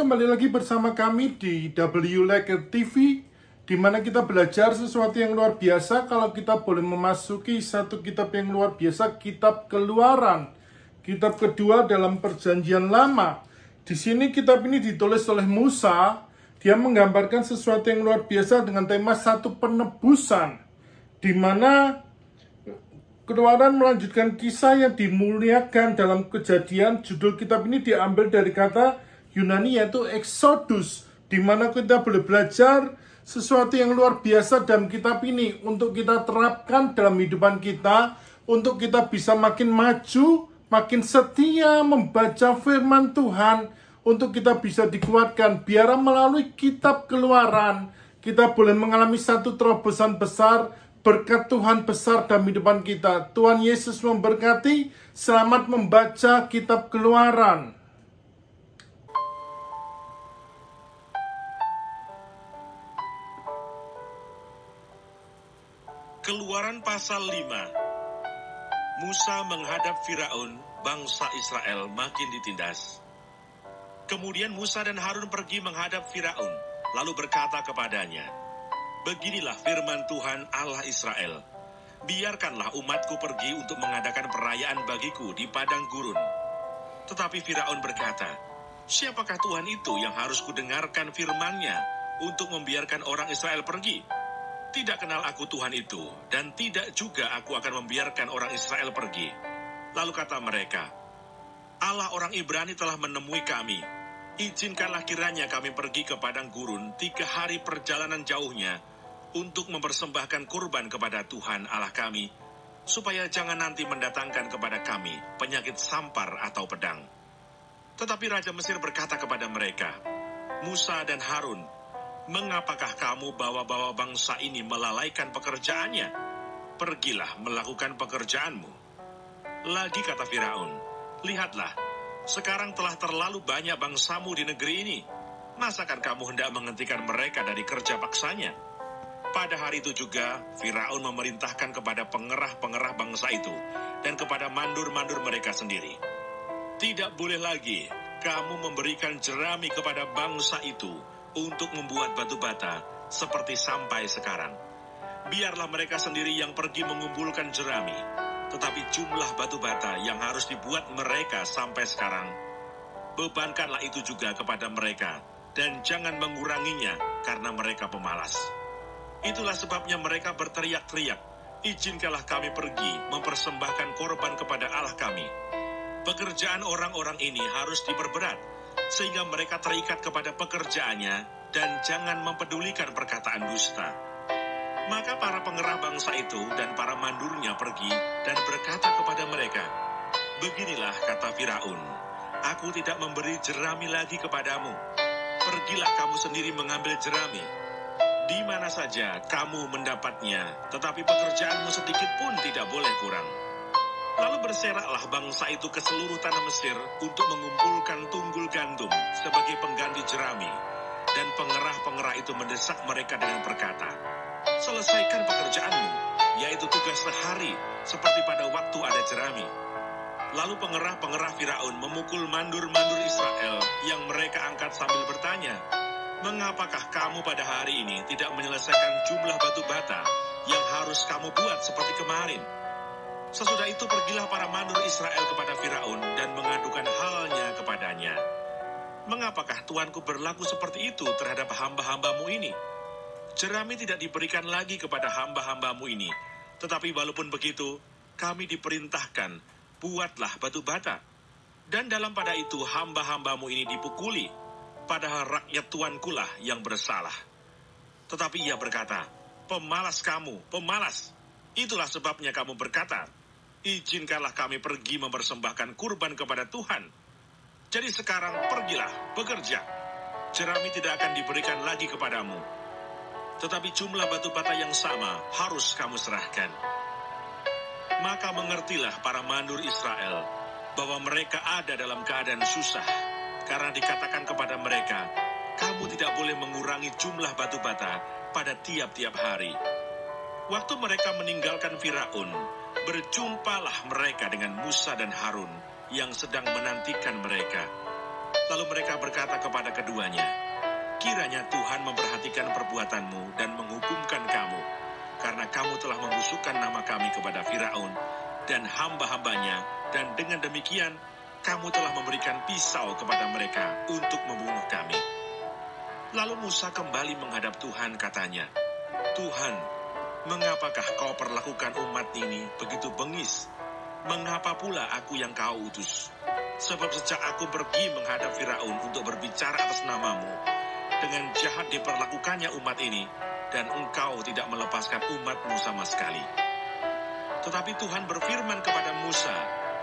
kembali lagi bersama kami di W Like TV, di mana kita belajar sesuatu yang luar biasa. Kalau kita boleh memasuki satu kitab yang luar biasa, kitab Keluaran, kitab kedua dalam Perjanjian Lama. Di sini kitab ini ditulis oleh Musa. Dia menggambarkan sesuatu yang luar biasa dengan tema satu penebusan, di mana Keluaran melanjutkan kisah yang dimuliakan dalam Kejadian. Judul kitab ini diambil dari kata Yunani yaitu Exodus, di mana kita boleh belajar sesuatu yang luar biasa dalam kitab ini untuk kita terapkan dalam kehidupan kita, untuk kita bisa makin maju, makin setia membaca firman Tuhan, untuk kita bisa dikuatkan. Biar melalui kitab Keluaran kita boleh mengalami satu terobosan besar, berkat Tuhan besar dalam kehidupan kita. Tuhan Yesus memberkati. Selamat membaca kitab Keluaran. Keluaran pasal 5. Musa menghadap Firaun, bangsa Israel makin ditindas. Kemudian Musa dan Harun pergi menghadap Firaun, lalu berkata kepadanya, "Beginilah firman Tuhan Allah Israel, biarkanlah umatku pergi untuk mengadakan perayaan bagiku di padang gurun." Tetapi Firaun berkata, "Siapakah Tuhan itu yang harus kudengarkan firman-Nya untuk membiarkan orang Israel pergi? Tidak kenal aku Tuhan itu, dan tidak juga aku akan membiarkan orang Israel pergi." Lalu kata mereka, "Allah orang Ibrani telah menemui kami. Izinkanlah kiranya kami pergi ke padang gurun 3 hari perjalanan jauhnya, untuk mempersembahkan kurban kepada Tuhan Allah kami, supaya jangan nanti mendatangkan kepada kami penyakit sampar atau pedang." Tetapi Raja Mesir berkata kepada mereka, "Musa dan Harun, mengapakah kamu bawa-bawa bangsa ini melalaikan pekerjaannya? Pergilah melakukan pekerjaanmu." Lagi kata Firaun, "Lihatlah, sekarang telah terlalu banyak bangsamu di negeri ini. Masakan kamu hendak menghentikan mereka dari kerja paksanya?" Pada hari itu juga, Firaun memerintahkan kepada pengerah-pengerah bangsa itu dan kepada mandur-mandur mereka sendiri, "Tidak boleh lagi kamu memberikan jerami kepada bangsa itu untuk membuat batu bata seperti sampai sekarang. Biarlah mereka sendiri yang pergi mengumpulkan jerami, tetapi jumlah batu bata yang harus dibuat mereka sampai sekarang, bebankanlah itu juga kepada mereka, dan jangan menguranginya karena mereka pemalas." Itulah sebabnya mereka berteriak-teriak, "Izinkanlah kami pergi mempersembahkan korban kepada Allah kami." Pekerjaan orang-orang ini harus diperberat, sehingga mereka terikat kepada pekerjaannya dan jangan mempedulikan perkataan dusta. Maka para pengerah bangsa itu dan para mandurnya pergi dan berkata kepada mereka, "Beginilah kata Firaun, aku tidak memberi jerami lagi kepadamu. Pergilah kamu sendiri mengambil jerami. Di mana saja kamu mendapatnya, tetapi pekerjaanmu sedikit pun tidak boleh kurang." Lalu berseraklah bangsa itu ke seluruh tanah Mesir untuk mengumpulkan tunggul gandum sebagai pengganti jerami. Dan pengerah-pengerah itu mendesak mereka dengan berkata, "Selesaikan pekerjaanmu, yaitu tugas sehari, seperti pada waktu ada jerami." Lalu pengerah-pengerah Firaun memukul mandur-mandur Israel yang mereka angkat sambil bertanya, "Mengapakah kamu pada hari ini tidak menyelesaikan jumlah batu bata yang harus kamu buat seperti kemarin?" Sesudah itu pergilah para mandur Israel kepada Firaun dan mengadukan halnya kepadanya. "Mengapakah Tuanku berlaku seperti itu terhadap hamba-hambamu ini? Jerami tidak diberikan lagi kepada hamba-hambamu ini, tetapi walaupun begitu, kami diperintahkan, buatlah batu bata. Dan dalam pada itu hamba-hambamu ini dipukuli, padahal rakyat tuankulah yang bersalah." Tetapi ia berkata, "Pemalas kamu, pemalas. Itulah sebabnya kamu berkata, 'Izinkanlah kami pergi mempersembahkan kurban kepada Tuhan.' Jadi sekarang pergilah, bekerja. Jerami tidak akan diberikan lagi kepadamu, tetapi jumlah batu bata yang sama harus kamu serahkan." Maka mengertilah para mandur Israel bahwa mereka ada dalam keadaan susah, karena dikatakan kepada mereka, "Kamu tidak boleh mengurangi jumlah batu bata pada tiap-tiap hari." Waktu mereka meninggalkan Firaun, berjumpalah mereka dengan Musa dan Harun yang sedang menantikan mereka. Lalu mereka berkata kepada keduanya, "Kiranya Tuhan memperhatikan perbuatanmu dan menghukumkan kamu, karena kamu telah membusukkan nama kami kepada Firaun dan hamba-hambanya, dan dengan demikian kamu telah memberikan pisau kepada mereka untuk membunuh kami." Lalu Musa kembali menghadap Tuhan, katanya, "Tuhan, mengapakah kau perlakukan umat ini begitu bengis? Mengapa pula aku yang kau utus? Sebab sejak aku pergi menghadap Firaun untuk berbicara atas namamu, dengan jahat diperlakukannya umat ini, dan engkau tidak melepaskan umatmu sama sekali." Tetapi Tuhan berfirman kepada Musa,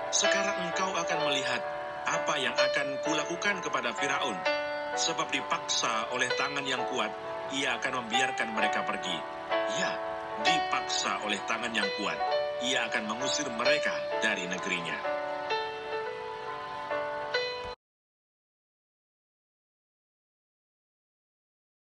"Sekarang engkau akan melihat apa yang akan kulakukan kepada Firaun, sebab dipaksa oleh tangan yang kuat, ia akan membiarkan mereka pergi. Ya, dipaksa oleh tangan yang kuat, ia akan mengusir mereka dari negerinya."